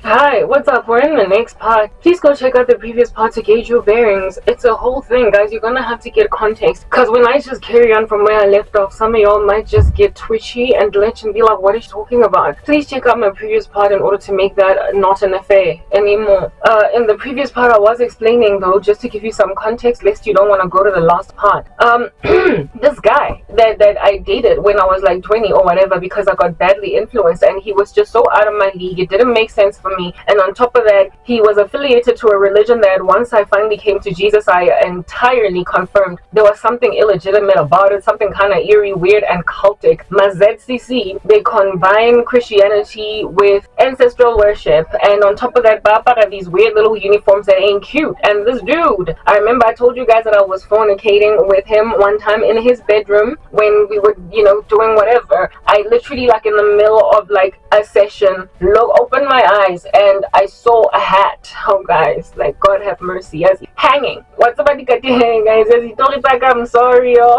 Hi, what's up? We're in the next part. Please go check out the previous part to gauge your bearings. It's a whole thing, guys. You're gonna have to get context. Because when I just carry on from where I left off, some of y'all might just get twitchy and glitch and be like, what is she talking about? Please check out my previous part in order to make that not an affair anymore. In the previous part, I was explaining, though, just to give you some context, lest you don't want to go to the last part. This guy that I dated when I was like 20 or whatever, because I got badly influenced, and he was just so out of my league. It didn't make sense for me. And on top of that, he was affiliated to a religion that once I finally came to Jesus, I entirely confirmed there was something illegitimate about it, something kind of eerie, weird, and cultic. My ZCC, they combine Christianity with ancestral worship, and on top of that, Baba, these weird little uniforms that ain't cute. And this dude, I remember I told you guys that I was fornicating with him one time in his bedroom when we were, doing whatever. I literally, like in the middle of like a session, opened my eyes and I saw a hat. Oh guys, like God have mercy, as hanging. What's about the hanging, guys? As he told it like, I'm sorry, yo.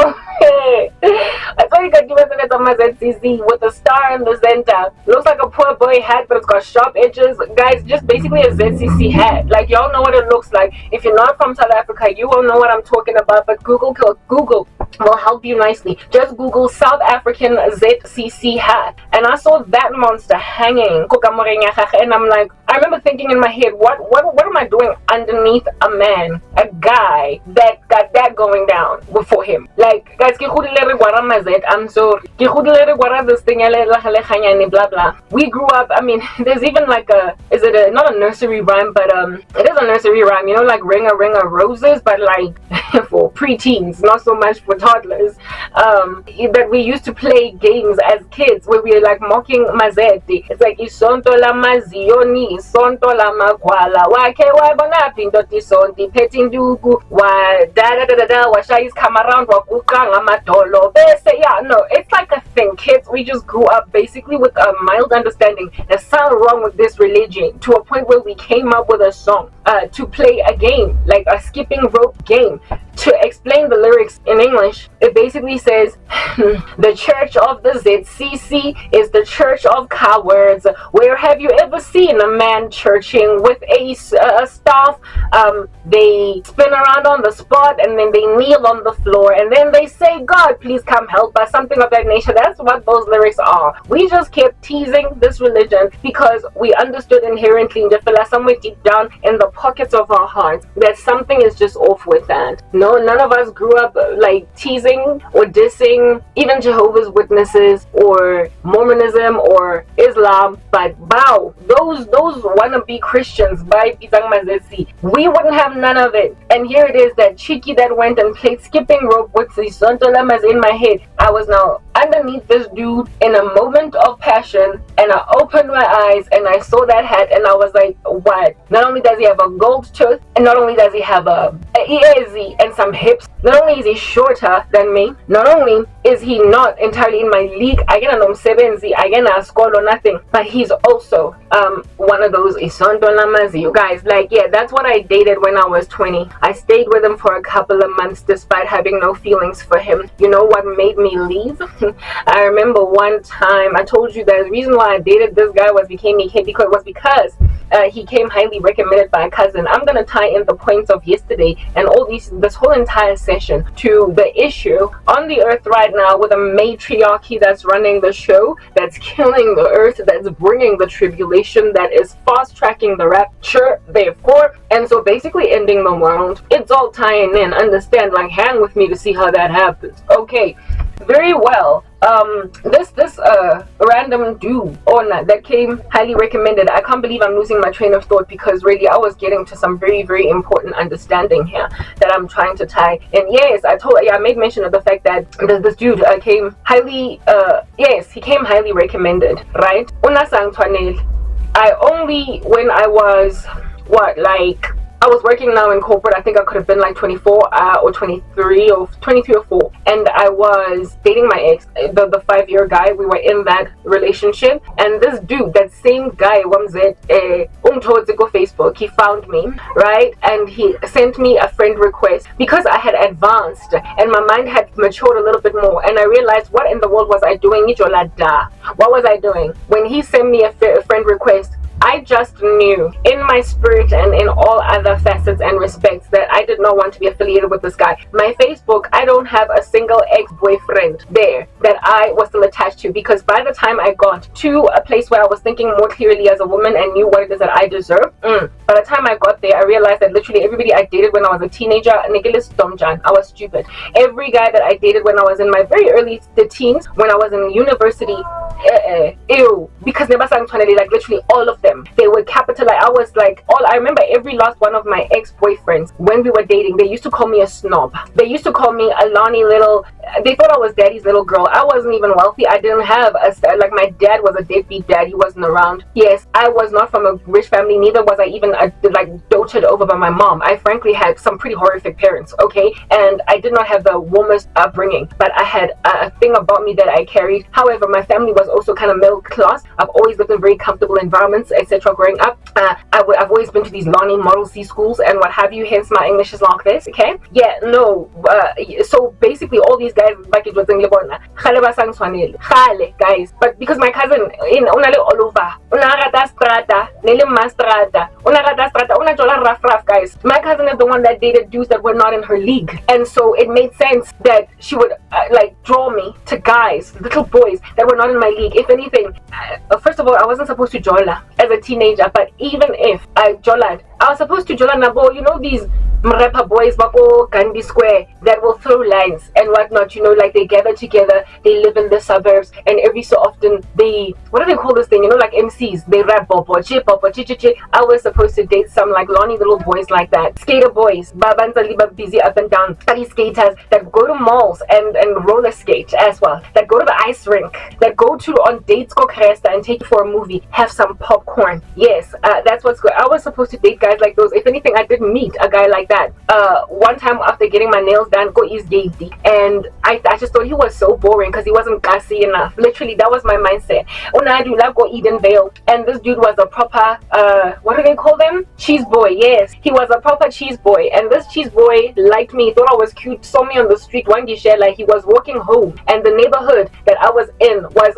That's why you got given it on my ZCC with a star in the center. Looks like a poor boy hat, but it's got sharp edges. Guys, just basically a ZCC hat. Like, y'all know what it looks like. If you're not from South Africa, you won't know what I'm talking about, but Google will help you nicely. Just Google South African ZCC hat, and I saw that monster hanging. And I'm like, I remember thinking in my head, what am I doing underneath a man, a guy that got that going down before him? Like, guys, I'm sorry. This thing, blah blah. We grew up. I mean, there's even like not a nursery rhyme, but it is a nursery rhyme. Like ring a roses, but like for preteens, not so much for toddlers. That we used to play games as kids where we were like mocking Mazeti. It's like isonto la mazioni, isonto la magwala, wake wabona pinto tisonti, petindugu, wa da da da da da, wa shayis come around, wa kukanga matolo. Yeah, no, it's like a thing, kids. We just grew up basically with a mild understanding there's something wrong with this religion, to a point where we came up with a song to play a game, like a skipping rope game. To explain the lyrics in English, it basically says, the church of the ZCC is the church of cowards. Where have you ever seen a man churching with a staff? They spin around on the spot and then they kneel on the floor and then they say, God, please come help us, something of that nature. That's what those lyrics are. We just kept teasing this religion because we understood inherently, somewhere deep down in the pockets of our hearts, that something is just off with that. No, none of us grew up like teasing or dissing even Jehovah's Witnesses or Mormonism or Islam, but wow, those wannabe Christians by Pitang Mazesi, we wouldn't have none of it. And here it is, that cheeky that went and played skipping rope with the Sontolamas in my head. I was now underneath this dude in a moment of passion, and I opened my eyes and I saw that hat and I was like, what? Not only does he have a gold tooth, and not only does he have a easy and some hips, not only is he shorter than me, not only is he not entirely in my league, I get a sevenzi, I get a score or nothing, but he's also one of those isondolamazi. You guys, like, yeah, that's what I dated when I was 20. I stayed with him for a couple of months despite having no feelings for him. You know what made me leave? I remember one time I told you that the reason why I dated this guy was because he came highly recommended by a cousin. I'm gonna tie in the points of yesterday and this whole entire session to the issue on the earth right now with a matriarchy that's running the show, that's killing the earth, that's bringing the tribulation, that is fast tracking the rapture, therefore, and so basically ending the world. It's all tying in. Understand? Like, hang with me to see how that happens. Okay, very well. This random dude that came highly recommended. I can't believe I'm losing my train of thought, because really I was getting to some very, very important understanding here that I'm trying to tie. And yes, I made mention of the fact that this dude came highly he came highly recommended, right? I only, when I was I was working now in corporate. I think I could have been like 24 or 23 or 4, and I was dating my ex, the 5-year guy. We were in that relationship, and this dude, that same guy, Facebook, he found me, right, and he sent me a friend request because I had advanced and my mind had matured a little bit more, and I realized, what in the world was I doing? What was I doing when he sent me a friend request? I just knew in my spirit and in all other facets and respects that I did not want to be affiliated with this guy. My Facebook, I don't have a single ex-boyfriend there that I was still attached to, because by the time I got to a place where I was thinking more clearly as a woman and knew what it is that I deserve, by the time I got there, I realized that literally everybody I dated when I was a teenager, I was stupid. Every guy that I dated when I was in my very early teens, when I was in university, ew, because never sang like literally all of them, they would capitalize. I was like, I remember every last one of my ex-boyfriends, when we were dating, they used to call me a snob. They used to call me a Lonnie little, they thought I was daddy's little girl. I wasn't even wealthy. I didn't have like, my dad was a deadbeat dad. He wasn't around. Yes, I was not from a rich family, neither was I even like doted over by my mom. I frankly had some pretty horrific parents, okay, and I did not have the warmest upbringing, but I had a thing about me that I carried. However, my family was also kind of middle class. I've always lived in very comfortable environments, etc. growing up. I've always been to these Lonnie Model C schools and what have you, hence my English is like this, okay? Yeah, no, so basically all these guys, like it was in Lebona, guys, but because my cousin in Unale Oluva, Unarata Strata, Nele Mastrata, Unarata Strata, Unajola Raf, guys. My cousin is the one that dated dudes that were not in her league, and so it made sense that she would like draw me to guys, little boys that were not in my league. If anything, first of all, I wasn't supposed to jola as a teenager, but even if I jolad, I was supposed to jola nabo, you know, these mrapper boys bako Gandhi Square that will throw lines and whatnot, you know, like they gather together, they live in the suburbs, and every so often they, what do they call this thing, you know, like MCs, they rap bopo, chip bopo, chi. I was supposed to date some like Lonnie little boys like that, skater boys, babanza liba busy up and down, study skaters that go to malls and roller skate as well, that go to the ice rink, that go to on dates, go cresta and take you for a movie, have some popcorn. Yes, that's what's good. I was supposed to date guys like those. If anything, I did meet a guy like that one time after getting my nails done, go East Gate, and I just thought he was so boring because he wasn't gassy enough. Literally, that was my mindset. I do not go Eden Vale, and this dude was a proper what do they call them? Cheese boy. Yes, he was a proper cheese boy, and this cheese boy liked me, thought I was cute, saw me on the street one day, like he was walking home, and the neighborhood that I was in was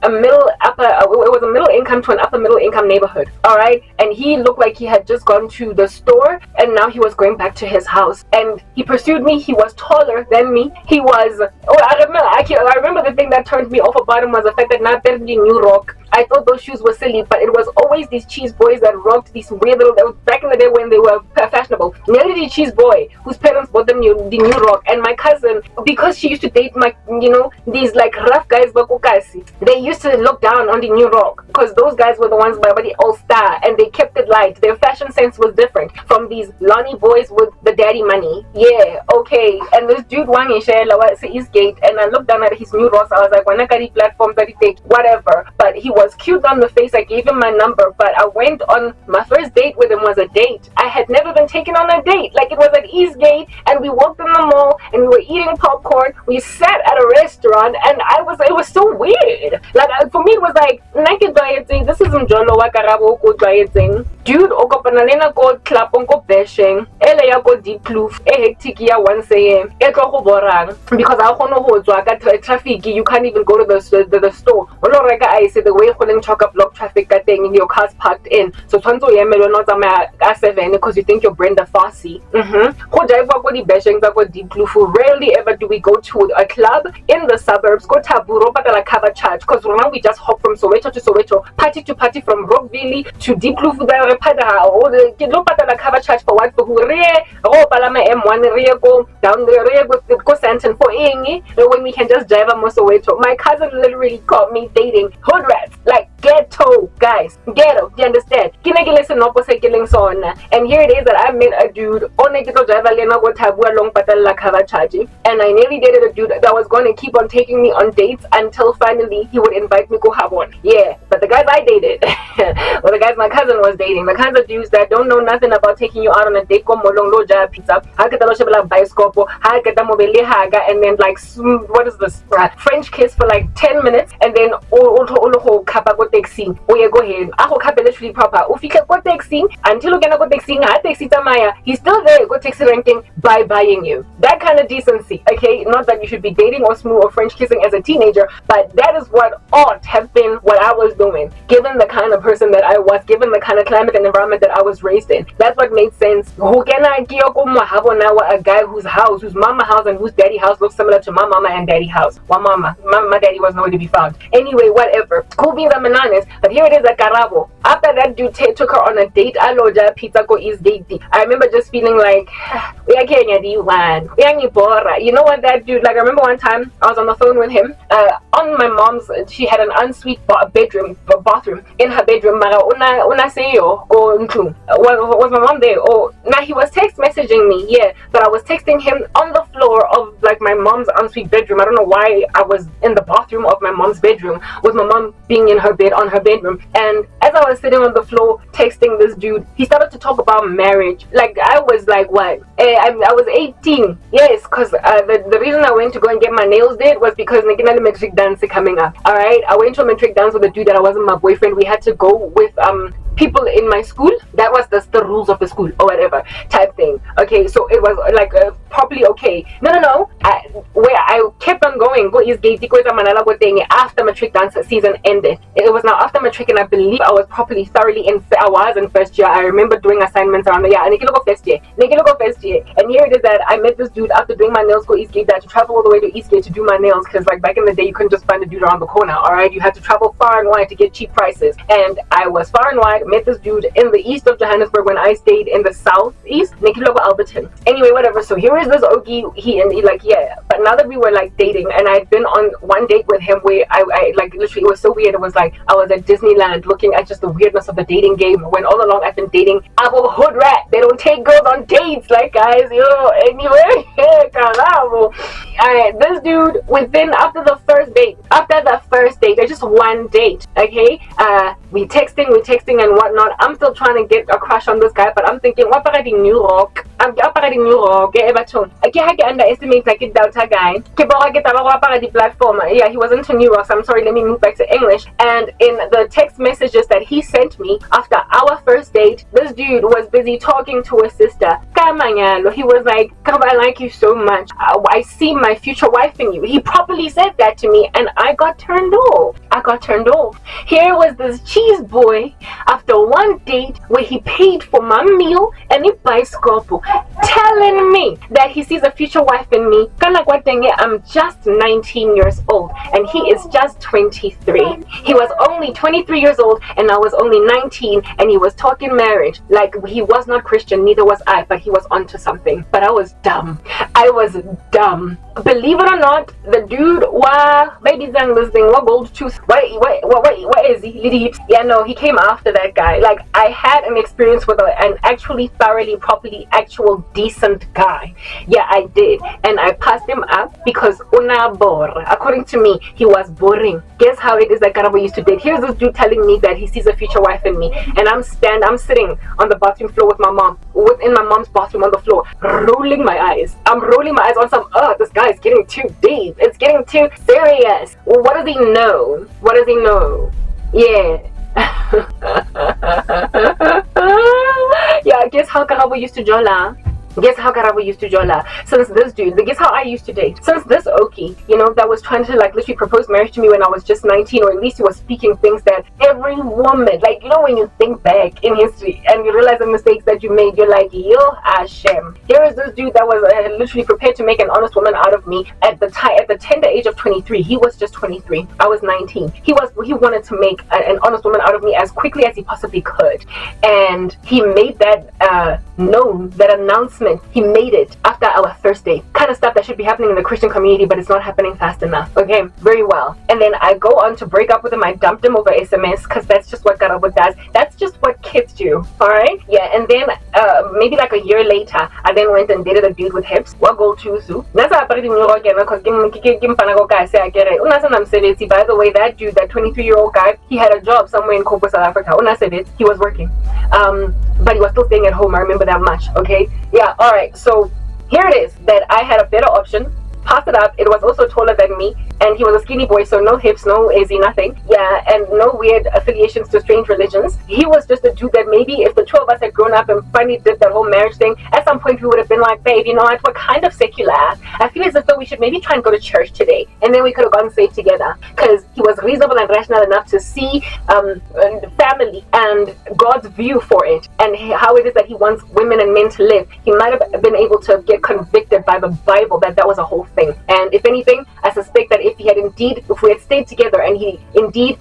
a middle upper, it was a middle income to an upper middle income neighborhood. All right, and he looked like he had just gone to the store and now he was going back to his house, and he pursued me. He was taller than me. He was, I remember the thing that turned me off about him was the fact that not barely New Rock. I thought those shoes were silly, but it was always these cheese boys that rocked these weird little, back in the day when they were fashionable. Nearly the cheese boy whose parents bought them the New Rock, and my cousin, because she used to date my, you know, these like rough guys, they used to look down on the New Rock because those guys were the ones by the All Star, and they kept it light. Their fashion sense was different from these Lonnie boys with the daddy money. Yeah, okay. And this dude Wang was Eastgate, and I looked down at his New Rocks. I was like, Wanakari platforms that he take, whatever. But he was cute on the face. I gave him my number, but I went on my first date with him was a date. I had never been taken on a date. Like, it was at Eastgate, and we walked in the mall, and we were eating popcorn. We sat at a restaurant, and it was so weird. Like, for me, it was like, this is Mjolo Wakarabo Kudwayeting. Dude, Okopanalena go clap on go bashing. Elea go deep kloof. Hectikia 1 a.m. Because I don't know who traffic, you can't even go to the store. I say the way you talk up block traffic that thing in your car's parked in. So Tonto Yemelo not a 7 because you think you're Brenda Fassi. Rarely ever do we go to a club in the suburbs, go taburo but la cover charge. Because now we just hop from Soweto to Soweto, party to party, from Rockville to Deep Kloof or the kilo patala cover charge for what for who palama M1 go down there go Santon for when we can just drive a Soweto. My cousin literally caught me dating hood rats, like ghetto guys, ghetto. Do you understand? And here it is that I met a dude on a driver lena go tabua long patala cover charge, and I nearly dated a dude that was going to keep on taking me on dates until finally he would invite me go have one. Yeah, but the guys I dated, well, the guys my cousin was dating, the kinds of dudes that don't know nothing about taking you out on a date, pizza, and then like what is this French kiss for like 10 minutes, and then go taxi. Oh yeah, go ahead. Literally proper. Ufike go taxi until you he's still there go taxi ranking by buying you. That kind of decency, okay? Not that you should be dating or smooth or French kissing as a teenager, but that is what ought have been what I was doing, given the kind of person that I was, given the kind of climate and environment that I was raised in. That's what made sense. A guy whose house, whose mama house and whose daddy house looks similar to my mama and daddy house. My daddy was nowhere to be found. Anyway, whatever. Cool beans and bananas. But here it is at Karabo. After that dude took her on a date, Aloja pizza go is date. I remember just feeling like, you know what that dude, like I remember one time I was on the phone with him, on my mom's, she had an ensuite bathroom in her bedroom. Was my mom there? Oh, now he was text messaging me, yeah, but I was texting him on the floor of like my mom's ensuite bedroom. I don't know why I was in the bathroom of my mom's bedroom with my mom being in her bed on her bedroom. And as I was sitting on the floor texting this dude, he started to talk about marriage. Like I was like, what? I was 18. Yes, because the reason I went to go and get my nails did was because Nikina metric dance coming up. All right, I went to a metric dance with a dude that I wasn't my boyfriend. We had to go with people in my school. That was the rules of the school or whatever type thing. Okay, so it was like probably okay. No. Where I kept on going, go is gate after matric dance season ended. It was now after matric, and I believe I was properly thoroughly in. I was in first year. I remember doing assignments around the year. And first year. And here it is that I met this dude after doing my nails. Go Eastgate, that to travel all the way to Eastgate to do my nails, because like back in the day you couldn't just find a dude around the corner. All right, you had to travel far and wide to get cheap prices. And I was far and wide. Met this dude in the east of Johannesburg when I stayed in the southeast, Nikilogo Alberton. Anyway, whatever. So here is this Ogie, he like, yeah. But now that we were like dating, and I'd been on one date with him where I like literally, it was so weird. It was like I was at Disneyland looking at just the weirdness of the dating game, when all along I've been dating Abo hood rat. They don't take girls on dates, like guys, anyway. Alright, this dude, after the first date, just one date, okay, we texting and whatnot. I'm still trying to get a crush on this guy, but I'm thinking, what about the new rock? I'm new rock. I underestimate like it Delta guy. The platform. Yeah, he was into New Rock. So I'm sorry, let me move back to English. And in the text messages that he sent me after our first date, this dude was busy talking to his sister. He was like, I like you so much. I see my future wife in you. He properly said that to me, and I got turned off. Here was this cheese boy after one date where he paid for my meal and he buys scopo, telling me that he sees a future wife in me. I'm just 19 years old and he is just 23. He was only 23 years old and I was only 19, and he was talking marriage. Like, he was not Christian, neither was I, but he was onto something. But I was dumb. Believe it or not, the dude baby sang this thing, what gold tooth, what is he? Yeah, no, he came after that guy. Like, I had an experience with an actually thoroughly, properly, actual decent guy. Yeah, I did. And I passed him up because according to me, he was boring. Guess how it is that Karabo used to date? Here's this dude telling me that he sees a future wife in me, and I'm sitting on the bathroom floor with my mom, in my mom's bathroom on the floor, rolling my eyes. I'm rolling my eyes on some, this guy is getting too deep. It's getting too serious. Well, what does he know? Yeah. Yeah, guess how Karabo used to jola? Since this dude, guess how I used to date? Since this Okie, that was trying to like literally propose marriage to me when I was just 19, or at least he was speaking things that every woman, like, when you think back in history and you realize the mistakes that you made, you're like, yo, Hashem. Here is this dude that was literally prepared to make an honest woman out of me at the tender age of 23. He was just 23. I was 19. He wanted to make an honest woman out of me as quickly as he possibly could, and he made that known, that announcement. He made it after our first date. Kind of stuff that should be happening in the Christian community, but it's not happening fast enough. Okay, very well. And then I go on to break up with him. I dumped him over SMS because that's just what Karabo does. That's just what kids do. Alright? Yeah, and then maybe like a year later, I then went and dated a dude with hips. What goal to Zu? By the way, that dude, that 23-year-old guy, he had a job somewhere in Kopo, South Africa. He was working. But he was still staying at home. I remember that much. Okay? Yeah, alright, so here it is that I had a better option, passed it up. It was also taller than me, and he was a skinny boy, so no hips, no easy, nothing. Yeah, and no weird affiliations to strange religions. He was just a dude that maybe if the two of us had grown up and finally did that whole marriage thing, at some point we would have been like, babe, you know what, we're kind of secular. I feel as though we should maybe try and go to church today, and then we could have gotten saved together, because he was reasonable and rational enough to see family and God's view for it, and how it is that he wants women and men to live. He might have been able to get convicted by the Bible that was a whole thing. And if anything, I suspect that if we had stayed together and he indeed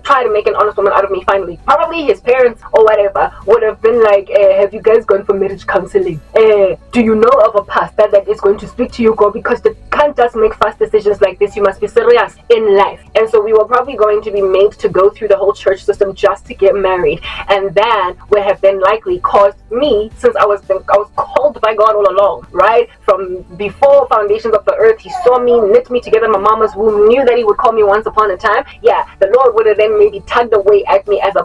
tried to make an honest woman out of me finally, probably his parents or whatever would have been like, have you guys gone for marriage counseling? Do you know of a pastor that is going to speak to you, God? Because you can't just make fast decisions like this. You must be serious in life. And so we were probably going to be made to go through the whole church system just to get married, and that would have then likely caused me, since I was called by God all along, right? From before foundations of the earth, he saw me, knit me together in my mama's womb, knew that he would call me once upon a time. Yeah, the Lord would have then maybe tugged away at me as I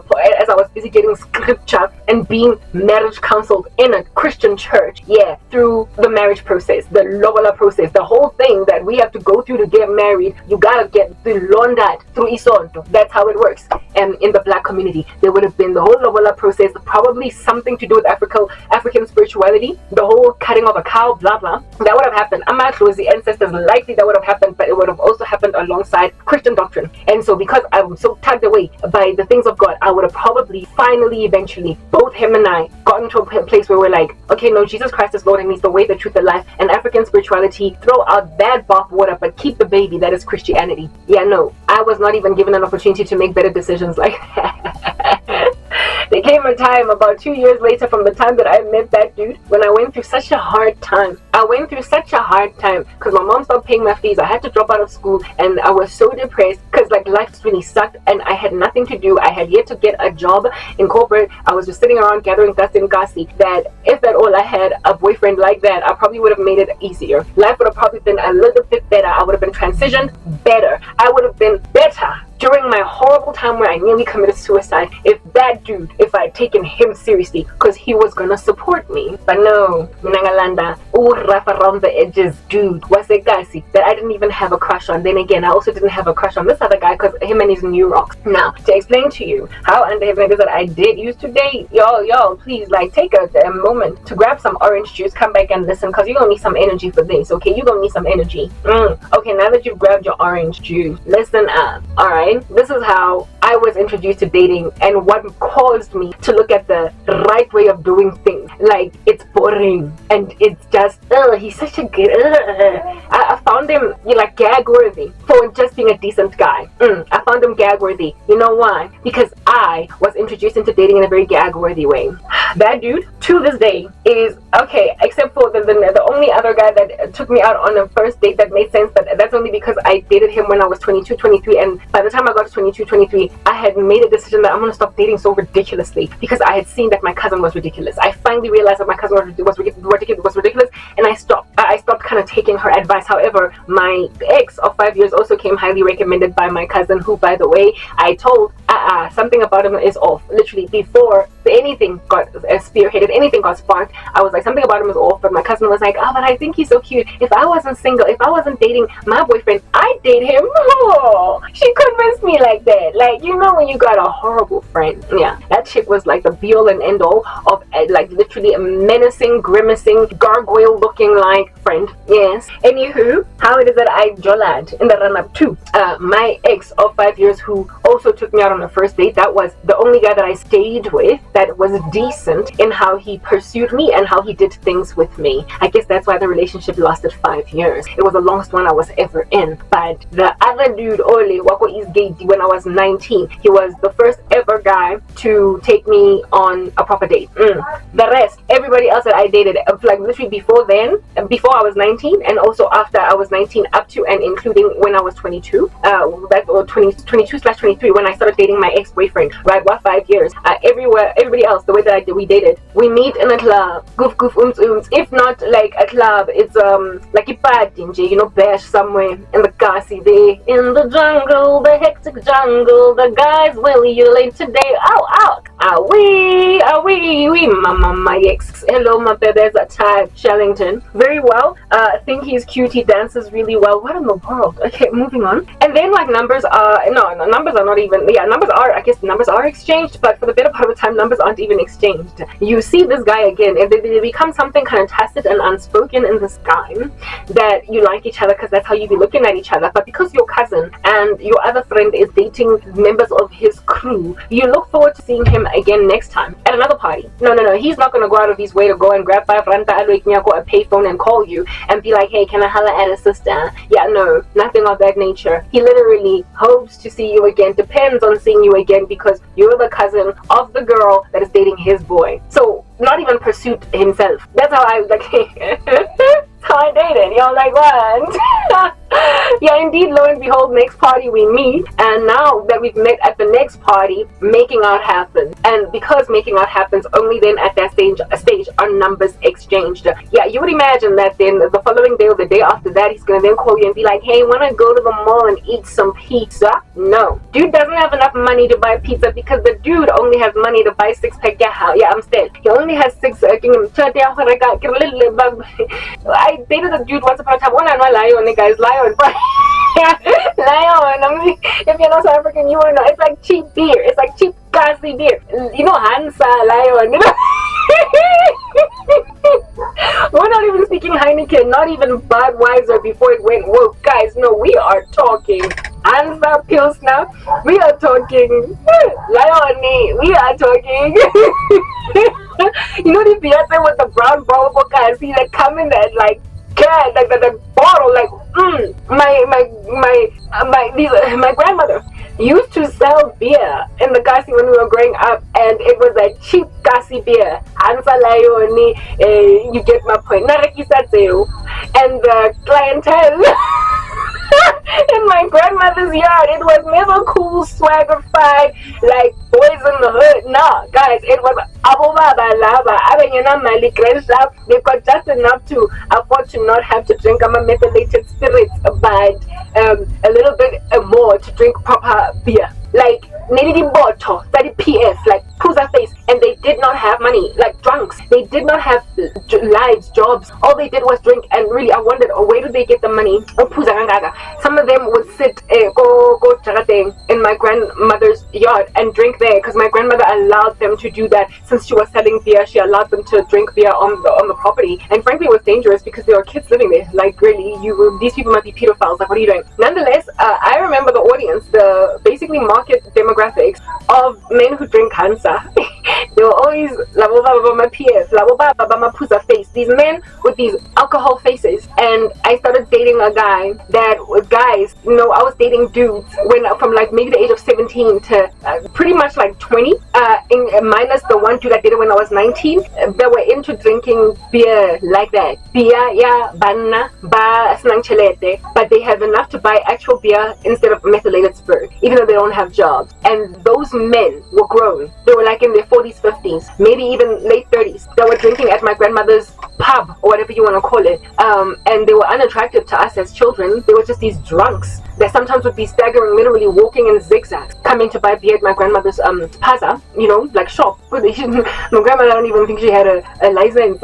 was busy getting scripture and being marriage counseled in a Christian church. Yeah, through the marriage process, the lobola process, the whole thing that we have to go through to get married. You gotta get laundered through isonto. That's how it works. And in the black community, there would have been the whole lobola process, probably something to do with African spirituality, the whole cutting of a cow, blah blah. That would have happened. I'm not sure the ancestors, likely that would have happened, but it would have also happened alongside Christian doctrine. And so because I was so tugged away by the things of God, I would have probably finally eventually, both him and I, gotten to a place where we're like, okay, no, Jesus Christ is Lord and he's the way, the truth, the life, and African spirituality, throw out that bath water but keep the baby, that is Christianity. Yeah, no, I was not even given an opportunity to make better decisions like that. There came a time about 2 years later from the time that I met that dude when I went through such a hard time. I went through such a hard time because my mom stopped paying my fees. I had to drop out of school and I was so depressed because like life just really sucked and I had nothing to do. I had yet to get a job in corporate. I was just sitting around gathering dust in Kasi. That if at all I had a boyfriend like that, I probably would have made it easier. Life would have probably been a little bit better. I would have been transitioned better. I would have been better during my horrible time where I nearly committed suicide if that dude, if I had taken him seriously, because he was gonna support me. But no, Nangalanda, rough around the edges dude was a guy that I didn't even have a crush on. Then again, I also didn't have a crush on this other guy because him and his new rocks. Now, to explain to you how under heaven it is that I did used to date, y'all, please, like, take a moment to grab some orange juice, come back and listen, because you're gonna need some energy for this, okay? You're gonna need some energy. Okay, now that you've grabbed your orange juice, listen up, alright? This is how I was introduced to dating and what caused me to look at the right way of doing things. Like, it's boring and it's just, he's such a good, I found him, like, gag worthy for just being a decent guy. I found him gag worthy. You know why? Because I was introduced into dating in a very gag worthy way. That dude, to this day, is okay, except for the only other guy that took me out on a first date that made sense, but that's only because I dated him when I was 22, 23, and by the time I got to 22, 23, I had made a decision that I'm going to stop dating so ridiculously because I had seen that my cousin was ridiculous. I finally realized that my cousin was ridiculous, and I stopped kind of taking her advice. However, my ex of 5 years also came highly recommended by my cousin, who, by the way, I told something about him is off. Literally, before anything got spearheaded, anything got sparked, I was like, something about him is off. But my cousin was like, but I think he's so cute. If I wasn't single, if I wasn't dating my boyfriend, I'd date him. Oh, she convinced me like that. Like, you know, when you got a horrible friend. Yeah, that chick was like the be all and end all of like literally a menacing, grimacing, gargoyle looking like friend. Yes. Anywho, how it is that I jolad in the run up to my ex of 5 years, who also took me out on a first date. That was the only guy that I stayed with that was decent in how he pursued me and how he did things with me. I guess that's why the relationship lasted 5 years. It was the longest one I was ever in. But the other dude, Ole, Wako is gay, when I was 19, he was the first ever guy to take me on a proper date. The rest, everybody else that I dated, like literally before then, before I was 19, and also after I was 19, up to and including when I was 22, or 22/23, when I started dating my ex-boyfriend, right? What, 5 years? Everybody else, the way that we dated, we meet in a club, goof, if not like a club, it's like a party, you know, bash somewhere in the Kasi there, in the jungle, the hectic jungle, the guys will you late today, are we we mama my ex. Hello, my baby's a Ty Shellington. Very well. I think he's cute. He dances really well. What in the world? Okay, moving on. And then like numbers are numbers are not even. Yeah, numbers are. I guess numbers are exchanged, but for the better part of the time, numbers aren't even exchanged. You see this guy again, and they become something kind of tacit and unspoken in the sky that you like each other because that's how you be looking at each other. But because your cousin and your other friend is dating members of his crew, you look forward to seeing him again next time at another party. No, he's not going to go out of his way to go and grab 5 ranta a payphone and call you and be like, hey, can I holla at a sister? Yeah, no, nothing of that nature. He literally hopes to see you again, depends on seeing you again because you're the cousin of the girl that is dating his boy. So not even pursuit himself. That's how I like how I dated. Y'all like, what? Yeah, indeed, lo and behold, next party we meet, and now that we've met at the next party, making out happens. And because making out happens, only then at that stage are numbers exchanged. Yeah, you would imagine that then the following day or the day after that, he's gonna then call you and be like, hey, wanna go to the mall and eat some pizza? No. Dude doesn't have enough money to buy pizza because the dude only has money to buy 6-pack. Yeah, I'm still. He only has 6. I dated a dude once upon a time. Lion, guys, lion. Lion. If you're not South African, you won't know. It's like cheap beer. It's like cheap, gassy beer. You know, Hansa, Lion. You know? We're not even speaking Heineken, not even Budweiser before it went woke. Guys, no, we are talking Hansa Pilsner. We are talking Lion. We are talking. You know the Beyonce with the brown bottle guys, see that come in that like can like the bottle like my grandmother used to sell beer in the Kasi when we were growing up, and it was a cheap Kasi beer. You get my point. And the clientele in my grandmother's yard, it was never cool, swagger-fied, like boys in the hood. Nah, guys, it was they got just enough to afford to not have to drink methylated spirits, but a little bit more to drink proper beer. Like, needed bottle, 30 PS, like, Puza face, and they did not have money, like drunks. They did not have lives, jobs. All they did was drink, and really, I wondered, where do they get the money? Some of them would sit, go in my grandmother's yard and drink there, because my grandmother allowed them to do that. Since she was selling beer, she allowed them to drink beer on the property, and frankly, it was dangerous because there were kids living there. Like, really, these people might be pedophiles. Like, what are you doing? Nonetheless, I remember the audience, the basically market demographics of men who drink Hansa. They were always my PS, my pusa face. These men with these alcohol faces. And I started dating a guy that was guys. You know, I was dating dudes from like maybe the age of 17 to pretty much like 20. Minus the one dude I dated when I was 19. That were into drinking beer like that. Beer, yeah, banna, ba snang chelete. But they have enough to buy actual beer instead of methylated spirit, even though they don't have jobs. And those men were grown. They were like in their 40s, 50s, maybe even late 30s. They were drinking at my grandmother's pub, or whatever you want to call it. And they were unattractive to us as children. They were just these drunks that sometimes would be staggering, literally walking in zigzags, coming to buy beer at my grandmother's paza, you know, like shop. My grandmother, I don't even think she had a license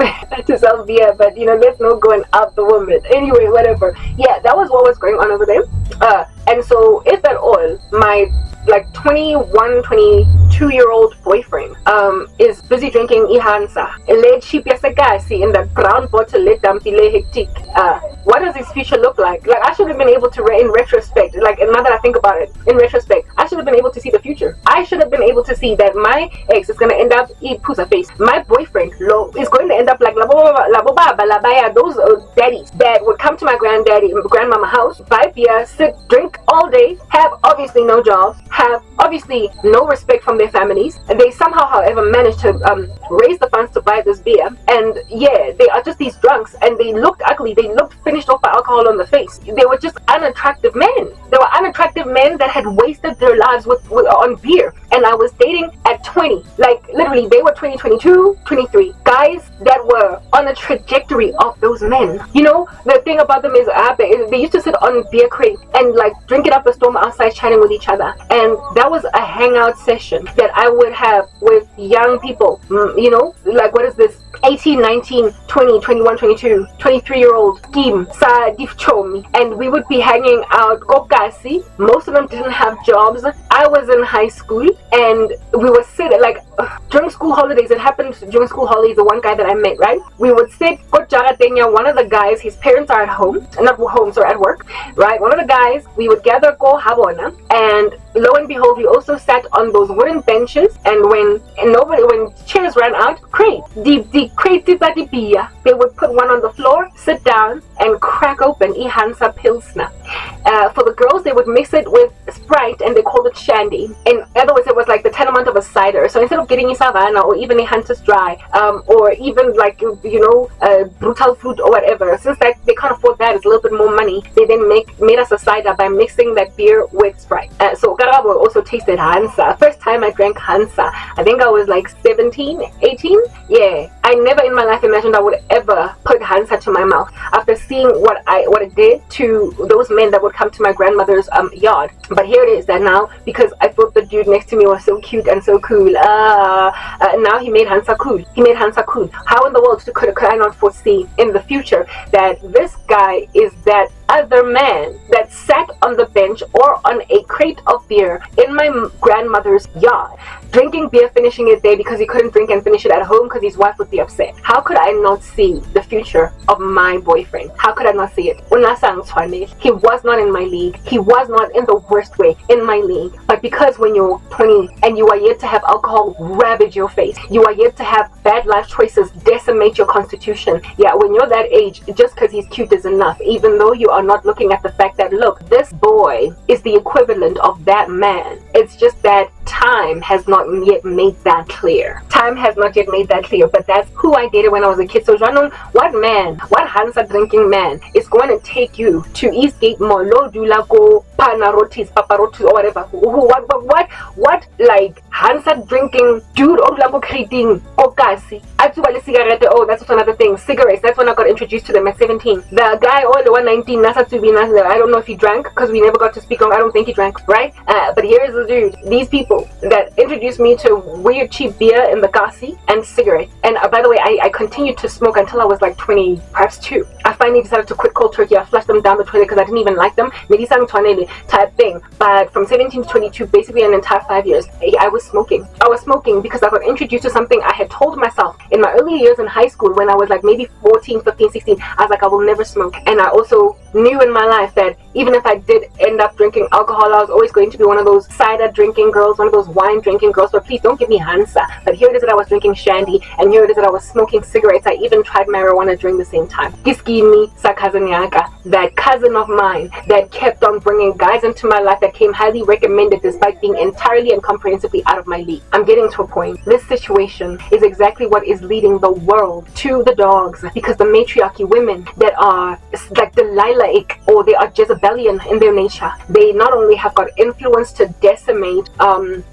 to sell beer, but you know, let's not go and out the woman. Anyway, whatever. Yeah, that was what was going on over there. And so, if at all, my like 21, 22-year-old boyfriend is busy drinking ihansa. Lead cheap yasagasi in the brown bottle let dampile hectic. What does his future look like? Like, I should have been able to, in retrospect, like, and now that I think about it, in retrospect, I should have been able to see the future. I should have been able to see that my ex is going to end up eat pusa face. My boyfriend is going to end up like those daddies that would come to my grandmama house, buy beer, sit, drink all day, have obviously no jobs, have obviously no respect from their families, and they somehow, however, managed to raise the funds to buy this beer. And yeah, they are just these drunks, and they looked ugly. They looked finished off by alcohol on the face. They were just unattractive men. They were unattractive men that had wasted their lives on beer. And I was dating at 20. Like, literally, they were 20, 22, 23. Guys that were on a trajectory of those men. You know, the thing about them is they used to sit on beer crate and like drink it up a storm outside chatting with each other. And that was a hangout session that I would have with young people. You know, like, what is this? 18, 19, 20, 21, 22, 23-year-old team, and we would be hanging out. Kokasi, most of them didn't have jobs. I was in high school, and we would sit like during school holidays. It happened during school holidays. The one guy that I met, right? We would sit. One of the guys, his parents are at home, not home, so at work, right? One of the guys, we would gather go habona, and lo and behold, we also sat on those wooden benches. And when chairs ran out, the crate beer, they would put one on the floor, sit down, and crack open Hansa Pilsner. For the girls, they would mix it with Sprite, and they called it shandy. In other words, it was like the tenement of a cider. So instead of getting a Savannah or even a Hunter's Dry, or even like, brutal fruit or whatever, since that they can't afford that, it's a little bit more money, they then made us a cider by mixing that beer with Sprite. So Karabo also tasted Hansa. First time I drank Hansa, I think I was like 17, 18. Yeah, I never in my life imagined I would ever put Hansa to my mouth after seeing what it did to those men that would come to my grandmother's yard. But here it is that now, because I thought the dude next to me was so cute and so cool, now he made Hansa cool. How in the world could I not foresee in the future that this guy is that other man that sat on the bench or on a crate of beer in my grandmother's yard, drinking beer, finishing it there because he couldn't drink and finish it at home because his wife would be upset? How could I not see the future of my boyfriend? How could I not see it? He was not in my league. He was not in the worst way in my league. But because when you're 20 and you are yet to have alcohol ravage your face, you are yet to have bad life choices decimate your constitution. Yeah, when you're that age, just because he's cute is enough, even though you are not looking at the fact that, look, this boy is the equivalent of that man. It's just that time has not yet made that clear. But that's who I dated when I was a kid. So what Hansa drinking man is going to take you to Eastgate Mall, Dulago, Panarotis, Paparotis, or whatever? What like Hansa drinking dude or Lago creating Okasi? Cigarette, oh, that's another thing. Cigarettes, that's when I got introduced to them at 17. The guy, the 119, I don't know if he drank because we never got to speak on. I don't think he drank, right? But here is the dude. These people that introduced me to weird cheap beer in the Gasi and cigarette. And by the way, I continued to smoke until I was like 20, perhaps 2. I finally decided to quit cold turkey. I flushed them down the toilet because I didn't even like them. Type thing. But from 17 to 22, basically an entire 5 years, I was smoking. I was smoking because I got introduced to something I had told myself in my early years in high school when I was like maybe 14, 15, 16. I was like, I will never smoke. And I also knew in my life that even if I did end up drinking alcohol, I was always going to be one of those cider drinking girls, one of those wine drinking girls. So please don't give me Hansa. But here it is that I was drinking shandy, and here it is that I was smoking cigarettes. I even tried marijuana during the same time. Giskini Sakazanyaka, that cousin of mine that kept on bringing guys into my life that came highly recommended despite being entirely and comprehensively out of my league. I'm getting to a point. This situation is exactly what is leading the world to the dogs, because the matriarchy women that are like Delilah-ic, or they are Jezebelian in their nature, they not only have got influence to decimate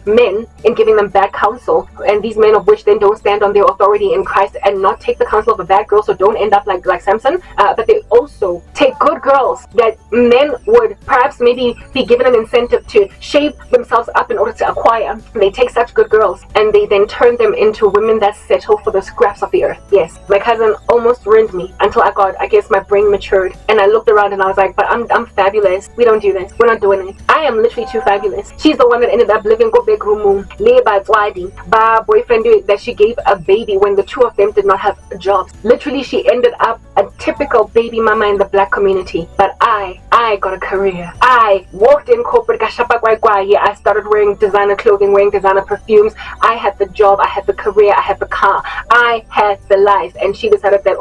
men in giving them bad counsel, and these men of which then don't stand on their authority in Christ and not take the counsel of a bad girl, so don't end up like Samson, but they also take good girls that men would perhaps maybe be given an incentive to shape themselves up in order to acquire. They take such good girls and they then turn them into women that settle for the scraps of the earth. Yes, my cousin almost ruined me until I guess my brain matured, and I looked around and I was like, but I'm fabulous. We don't do this. We're not doing it. I am literally too fabulous. She's the one that ended up living go big room, ba boyfriend that she gave a baby when the two of them did not have jobs. Literally, she ended up a typical baby mama in the black community. But I got a career. I walked in corporate. I started wearing designer clothing, wearing designer perfumes. I had the job, I had the career, I had the car, I had the life. And she decided that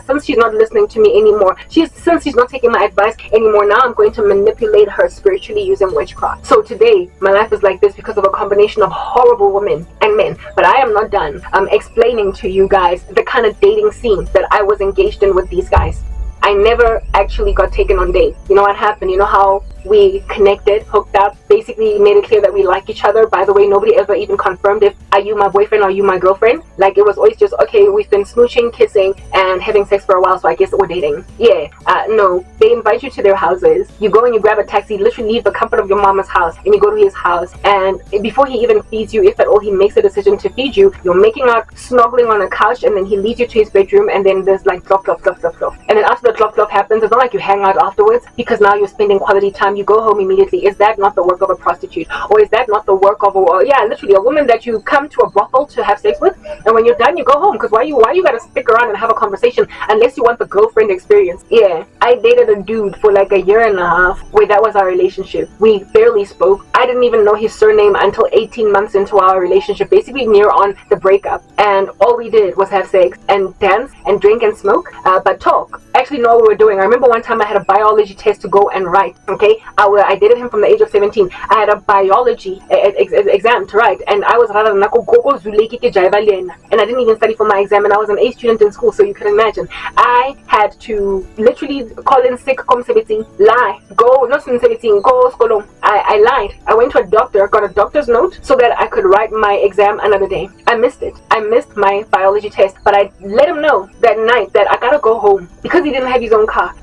since she's not listening to me anymore, since she's not taking my advice anymore, now I'm going to manipulate her spiritually using witchcraft. So today my life is like this because of a combination of horrible women and men. But I am not done explaining to you guys the kind of dating scene that I was engaged in with these guys. I never actually got taken on dates. You know what happened? You know how we connected, hooked up, basically made it clear that we like each other. By the way, nobody ever even confirmed if are you my boyfriend or are you my girlfriend. Like, it was always just, okay, we've been smooching, kissing, and having sex for a while, so I guess we're dating. Yeah, no. They invite you to their houses. You go and you grab a taxi, literally leave the comfort of your mama's house, and you go to his house. And before he even feeds you, if at all he makes a decision to feed you, you're making out, snuggling on a couch, and then he leads you to his bedroom, and then there's like flop, flop, flop, flop, flop. And then after the flop, flop happens, it's not like you hang out afterwards, because now you're spending quality time. You go home immediately. Is that not the work of a prostitute? Or is that not the work of literally a woman that you come to a brothel to have sex with, and when you're done you go home? Because why you gotta stick around and have a conversation unless you want the girlfriend experience? Yeah, I dated a dude for like a year and a half where that was our relationship. We barely spoke. I didn't even know his surname until 18 months into our relationship, basically near on the breakup, and all we did was have sex and dance and drink and smoke, but talk. Actually know what we were doing. I remember one time I had a biology test to go and write. Okay, I dated him from the age of 17. I had a biology exam to write, and I was and I didn't even study for my exam, and I was an A student in school, so you can imagine. I had to literally call in sick, lie, go, not 17, go school. I lied. I went to a doctor, got a doctor's note so that I could write my exam another day. I missed it. I missed my biology test, but I let him know that night that I gotta go home because he didn't have his own car.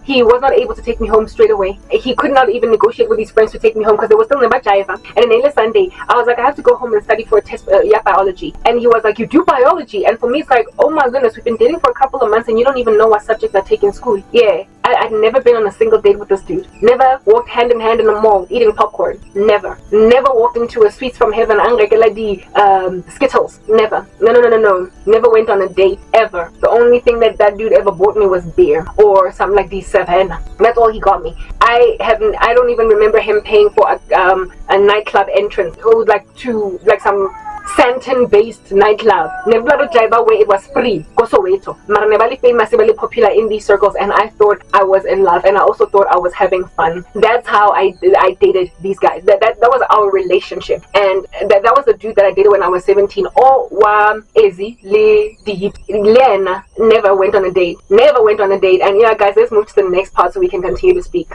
He was not able to take me home straight away. He could not even negotiate with his friends to take me home because they were still in Bajaiva. And then Sunday, I was like, I have to go home and study for a test, biology. And he was like, you do biology? And for me, it's like, oh my goodness, we've been dating for a couple of months and you don't even know what subjects I take in school. Yeah, I'd never been on a single date with this dude. Never walked hand in hand in a mall eating popcorn. Never walked into a Sweets from Heaven Skittles. Never. No. Never went on a date ever. The only thing that dude ever bought me was beer or something like these seven. That's all he got me. I don't even remember him paying for a nightclub entrance. It was like some Santon-based nightclub. Never driver where it was free. Kosoweto. Marnebali famous, really popular in these circles, and I thought I was in love, and I also thought I was having fun. That's how I dated these guys. That was our relationship, and that was the dude that I dated when I was 17. Ezi Le Deep Lena never went on a date. And yeah, guys, let's move to the next part so we can continue to speak.